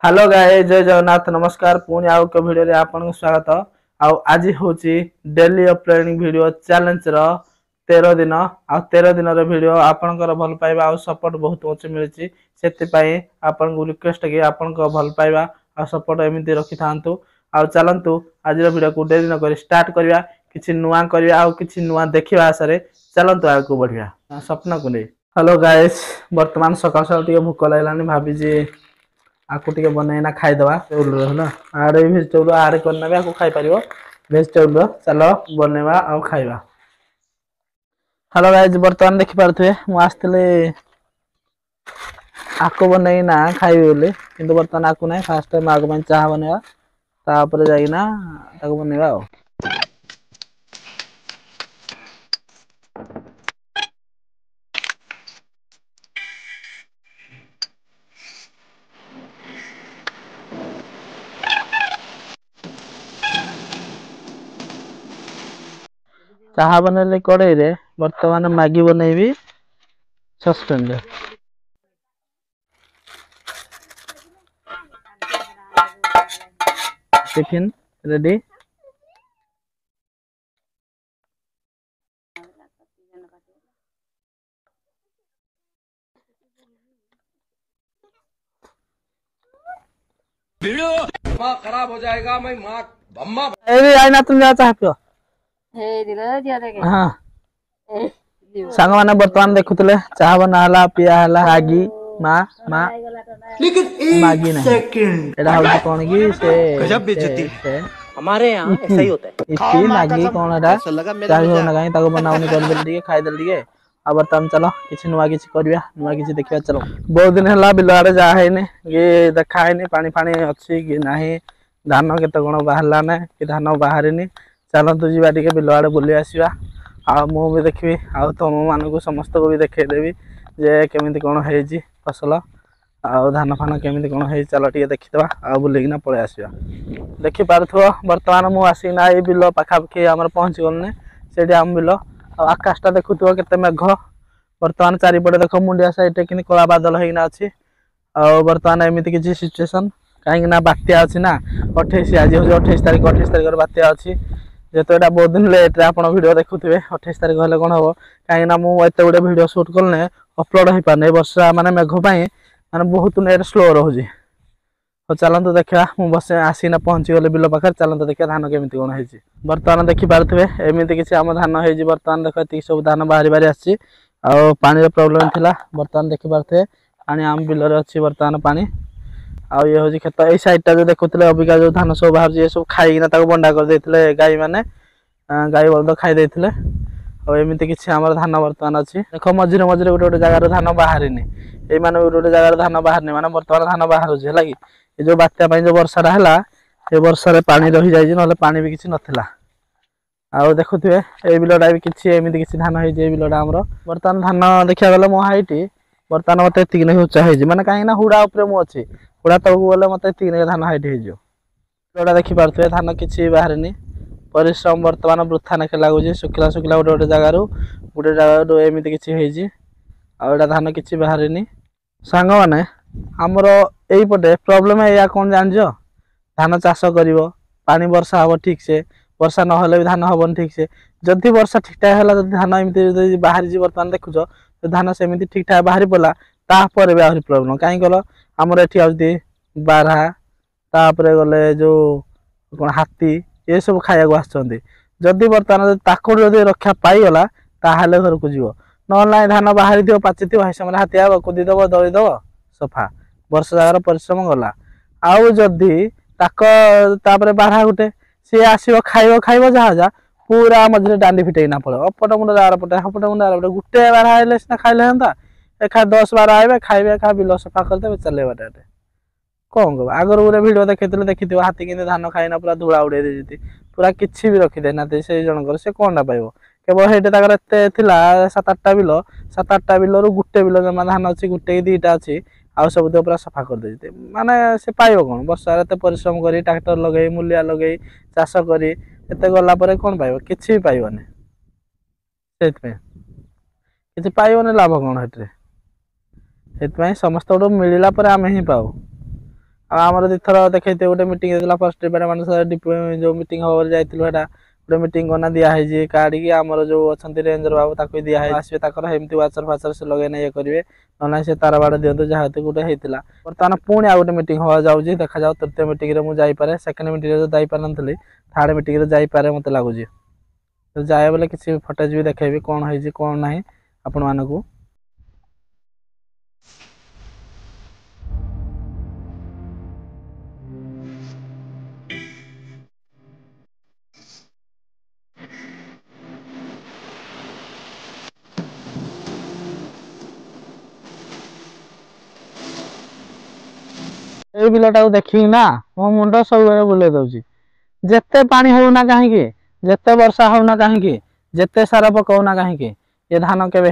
Hello guys जय जगन्नाथ नमस्कार पुणी आउ के वीडियो रे आपन स्वागत आउ आज होची डेली अपलोडिंग वीडियो चैलेंज रो 13 दिन आ 13 दिन रे वीडियो आपनकर भल पाइबा आ सपोर्ट बहुत अच्छे मिलची सेति पई आपन को रिक्वेस्ट कि आपन को भल पाइबा आ सपोर्ट एमिति रखि थांतु आ चलंतु आज रो वीडियो को डेली न कर स्टार्ट करबा किछि नुवा करबा आ किछि नुवा देखिबा आसरे चलंतु आगु बढ़िया सपना को नै हेलो गाइस वर्तमान सकाळ सकाळ टिके भूख लागलानी भाबी जे आकु टिके बनाइना खाइदवा चौल है आड़े भेजिटेबल आड़े करना भी आकु खाई पारिबो भेजिटेबल चलो बनेवा आ खाइबा। हेलो गाइस बर्तमान देखि पारथुए मु आस्थिले आकु बनाइना खाइबे बोली किंतु बर्तमान आकु नै फास्ट टाइम आगु में चाह बनेवा तापर जाइना ताकु बनेवा आ चाहा बनले कड़ाई रे वर्तमान मैगी बनैबी सस्पेन रे टिफिन रेडी वीडियो दिमाग खराब हो जाएगा। मैं माँ बम्मा ए आई ना तुम जा चाह पियो हे दिला दिया देखे हां ए सांग माने वर्तमान देखुतले चाह बना हला पिया हला मैगी मा मा लेकिन मैगी नहीं सेकंड एडा होती कौन की से गजब बेइज्जती से हमारे यहाँ ऐसा ही होता है। इतनी मैगी कौन एडा चाह हो ना कहीं ताको बनावनी कर दे दिए खाई दे दिए अब वर्तमान चलो किछि नुवा किछि करबिया नुवा किछि देखिया चलो बहुत दिन हला बिलआरे जा है ने ये देखा है ने पानी पानी अछि कि नाही धान केते कोन बाहरला ने कि धान बाहरिनी चलो तू जीवा टिके बिलआरे बुली आसीबा आ मु भी देखबी आ तुम मान को समस्त को भी देखे देबी जे केमिति कोन हेजी फसल आ धान फान केमिति कोन हे चलो टिके देखिदवा आ बुलिकिना पळे आसीबा देखि पारथो वर्तमान मु आसीना ए बिलो पाखा पखी हमर पहुंच गलने सेठी हम बिलो आ आकाशटा देखुथो केते मेघ वर्तमान चारि पटे देखो मुंडिया साइड टे किनि कोला बादल हेइना अछि आ वर्तमान एमिति किछि सिचुएशन काहे ना बात्या अछि ना 28 आज हो 28 तारिख रे बात्या अछि जेतो एटा बहुत दिन लेट रे आपण वीडियो देखुथिबे 28 तारिख होले कोन होबो काहे ना मु एते गुडे वीडियो शूट करने अपलोड होई पाने वर्षा माने मेघ पई माने बहुत नेट स्लो रहउजी तो चलंतु देखा मु बस आसीना पहुंची गले बिलो पाखर चलंतु देखा धान केमिति कोन हेजी वर्तमान देखि पारथबे एमिति किछि हम धान हेजी वर्तमान देखो ती सब धान बाहरी बाहरी आछि आ पानी रो प्रॉब्लम थिला वर्तमान देखि पारथे पानी आम बिलो रे अछि वर्तमान पानी आ ये होजी खेत ए साइड टा जो देखुतले अबिका जो धान सब बाहर जे सब खाइना ताको बंडा कर देथिले गाय माने गाय बलद खाइ देथिले आ एमिति किछि हमर धान वर्तमान अछि देखो मझिरे मझिरे गोटे जगह रो धान बाहरिनी ए माने गोटे जगह रो धान बाहरनी माने वर्तमान धान बाहर होजी हला कि ए जो बात्या पई जो वर्षा रहला ए वर्षा रे पानी रहि जाय जे नले पानी भी किछि नथिला आ देखुथिबे ए बिलोडा भी किछि एमिति किछि धान होई जे बिलोडा हमरो वर्तमान धान देखिया गले मो हाइटी वर्तमान मते एतिक नै ऊंचा होई जे माने काहे ना हुडा ऊपर मु अछि हुडा तळकु गले मते एतिक नै धान हाइट होई जो बिलोडा देखि पारथबे धान किछि बाहरनी परिश्रम वर्तमान वृथा नखे लागु जे सुखला सुखला गोटे जगह रो एमिति किछि होई जे आ एडा धान किछि बाहरनी सांग माने हमरो एई पटे प्रॉब्लम है या कोन जान जो धान चाष करिवो पानी वर्षा हबो ठीक से वर्षा न होले भी धान हबन ठीक से जदी वर्षा ठीक ठाक हला जदी धान एमिति जदी बाहर जी वर्तमान देखुछो तो धान सेमिति ठीक ठाक बाहरी पला ता पर बे आहुरी प्रॉब्लम काई गलो हमर एठी आउदी बारहा ता परे गले जो कोन हाथी ए सब खाया को आछंदी जदी वर्तमान ताको जदी रक्षा पाई गला ता हाले घर को जीवो न नाही धान बाहरी दियो पाची दियो हाई समय हाथी आबो कुदी दबो दळी दबो सफा वर्ष जागर परिश्रम गला आउ जदी ताको तापरे बारहा गुटे से आसीबो खाइबो जहा जा पूरा मझरे डांडी फिटेइना पड़ो अपट मुंड आर पटे हपट मुंड आर पटे गुटे बारहा आइले सिना खाइले हंता एखा 10 12 आइबे खाइबे खा बिलो सफा कर देबे चले बाटाटे कोन गो आगर गुरे वीडियो देखितले देखिथिबो हाथी किने धान खाइना पूरा धुळा उडे देजति पूरा किछि भी रखि देना ते से जण कर से कोनडा पाइबो केवल हेटे ताकर एते थिला 7-8टा बिलो 7-8टा बिलो रु गुटे बिलो जमा धान अछि गुटे दीटा अछि आ सब तो पूरा सफा कर देते माने से पाइबो कोन वर्षा रे ते परिश्रम करी ट्रैक्टर लगई मूलिया लगई चाष करी एते गला परे कोन पाइबो किछि भी पाइबोने सेत पे किछि पाइबोने लाभ कोन हेतरे सेत पे समस्त मिलिला परे आमे ही पाऊ आमर दिथर देखते गोटे मीटिंग फर्स्ट डिपार्टमेंट जो मीटिंग हम जाइलु गोटे मीटिंग करना दिखाई काढ़ी आमर जो अच्छा रेंजर बाबू ताक दिखाई आसवे एमती वाचर फाचर से लगे ये करेंगे ना से तार बाड़ दिंतु जहाँ गोटे होता बर्तमान पुणी आ गोटे मीटिंग हवा जाऊँगी देखा जाऊ तृतीय मीटिंग मुझे जापे सेकेंड मीटिंग जापार नी थर्ड मीटिंग जापे मत लगुच जाए बोले किसी फटेज भी देखेबी कौन है कौन ना आपण मानक ये बिलटा को देखी ना मो मुंड सब बुले दौर जिते पानी होना कहीं जिते वर्षा होना कहीं जिते सार पकाउना कहीं ये धान केवे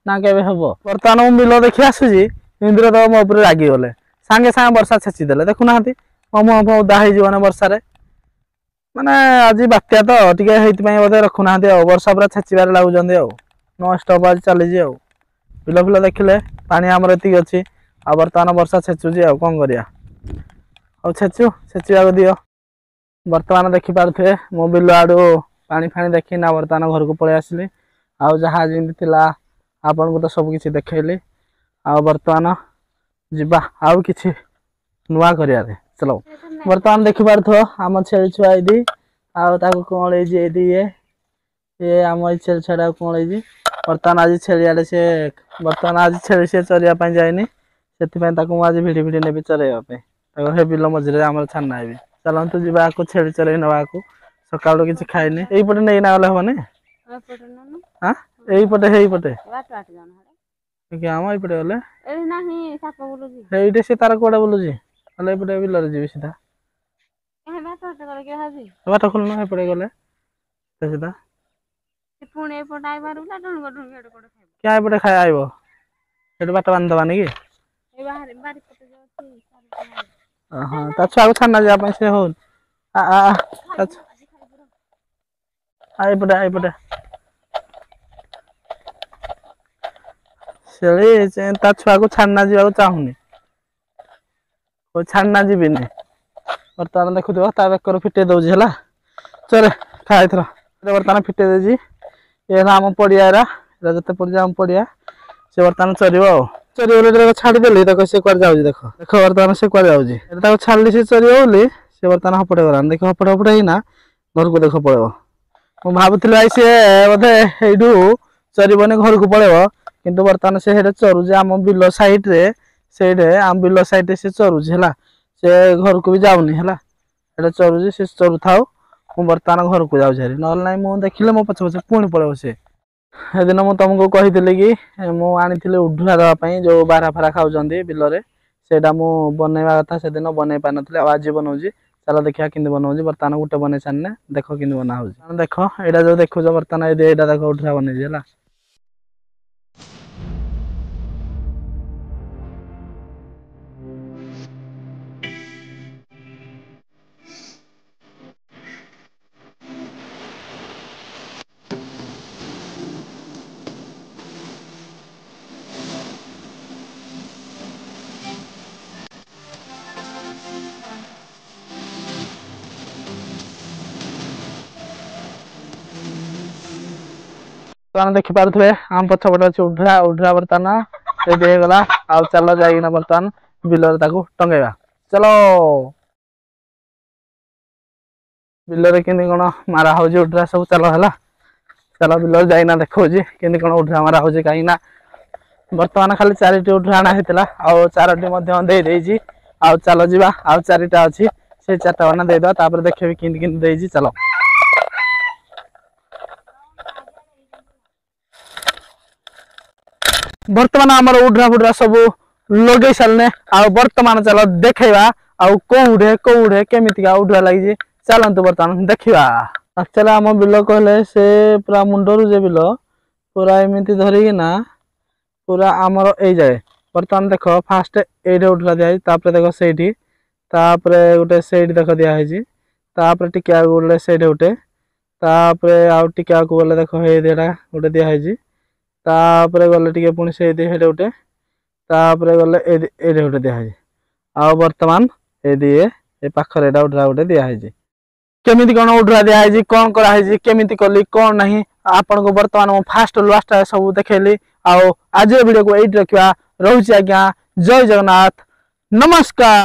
ना केवे हम बर्तमान मु बिल देखी आसूसी इंद्र देव मो उपर रागी गले सांगे सांगे वर्षा छेचिदेले देखुना मो मुह उदा हो वर्षार माने आज बात्या तो टे बोधे रखुना वर्षा पूरा छेचार लगुच नन स्टप आज चली बिल फिल देखिले पानी आमर एति अच्छी आ बर्तमान वर्षा छेचुची कौन करिया छेचु छेचिया दियो बर्तमान देखी पारे मो बिल आड़ू पानी फाणी देखी ना बर्तमान घर को पलि आसली आउ जहाँ जमी आपन को तो सब किसी देखली आ बर्तमान जीवा आउ किछि नुआ करिया चलो बर्तमान देखी पार आम छेली छुआ ये कौन ये आम छेली छुआ कौन बर्तमान आज छेली आड़े से बर्तमान आज छेली से चरिया जाए से आज भिड़ी भिड़ी नेबी चरैया बिल मझे आम छाना है चलतु जा छेली चरई नवा सका किसी खाइनी यहीपटे नहीं ना गले हेनी हाँ यहीपटे यहीपटे आम यपटे गले ये तार कौड़े बोलुची ये बिलर जी सीधा बाट खोलना एपटे गले सीधा क्या एपटे खाए आइब ये बाट बांधवानी कि हाँ छुआ को छाना जापे से हो आईपटे से छुआ को छाना जा चाहूनी छाना जीविनी बर्तमान देखु बेकर फिटे दौर है चले खाए थर बर्तमान फिटे दे ये आम पड़िया जिते पड़िया आम पड़िया से बर्तमान चर चर छाड़देली देख सी कुआ जाऊँ देख देख बर्तमान से कुआ जाऊँ छाड़ी से चर बोली से बर्तमान हपटे गलान देख हपटे हपटे ही घर को देख पड़े मुझे भावुली आई सी बोधे यू चरबनी घर को पड़े किंतु बर्तमान से चरुचे आम बिल साइड रे से आम बिल साइड से चरुचे है से घर को भी जाऊनी है चरुचे से चरु था मुझे बर्तमान घर को जाऊँ ना ना मुझे देखिले मो पछे पछे पुणी पड़े से दिन मुझे तुमको कही कि मुझे उढ़ुआ देवाई जो बारा फारा खाऊँ बिल से बनवा कथा से दिन बनई पार नी आज बनाऊँ चलो देखा कि बनाऊँ बर्तमान गोटे बन सारे देख कि बना हो देख यहाँ जो देखुच बर्तमान ये देख उठा बन है देखी पारे आम पछपटे अच्छे उढ़ा उढ़ा बर्तमान रेडी होगा आउ चल जाइना बर्तमान बिल टंगेवा चलो बिल कि कौन मारा हो उढ़ा सब चल है चल बिल जाइना देखा कि कौन उढ़ा मारा हो कहीं बर्तमान खाली 4टी उढ़ा आना होता आउ 4टी आउ चल जा आउ 4टा अच्छी से 4टा बना देदेवा देखे कि चल बर्तमान आमर उढ़ा फुढ़ा सब लगे सारे आ बर्तमान चल देखा आउ कौड़े केमितिका उढ़ा लगी चलतु बर्तमान देखा एक्चुअली आम बिल कहले से पूरा मुंडरू जे बिल पूरा एमती धरिकिना पूरा आमर ए जाए बर्तमान देख फास्ट ये उठला दिखाई देख से गोटे से देख दिखाई टिके आगे गले से गोटे आउ टिके आगे गले देख हे गोटे दिखाई गले टे पुणी से गोटे गले ये गोटे दिखाई आ वर्तमान ए दिए ए पाखरे एटा उडरा उडे दिया है जी केमिति कोन उडरा दिया है जी कोन करा है जी केमिति करली कोन नहीं आपन को वर्तमान मो फास्ट लास्ट सब देखेली आ आज वीडियो को एट रखिया रहउची आज्ञा जय जगन्नाथ नमस्कार।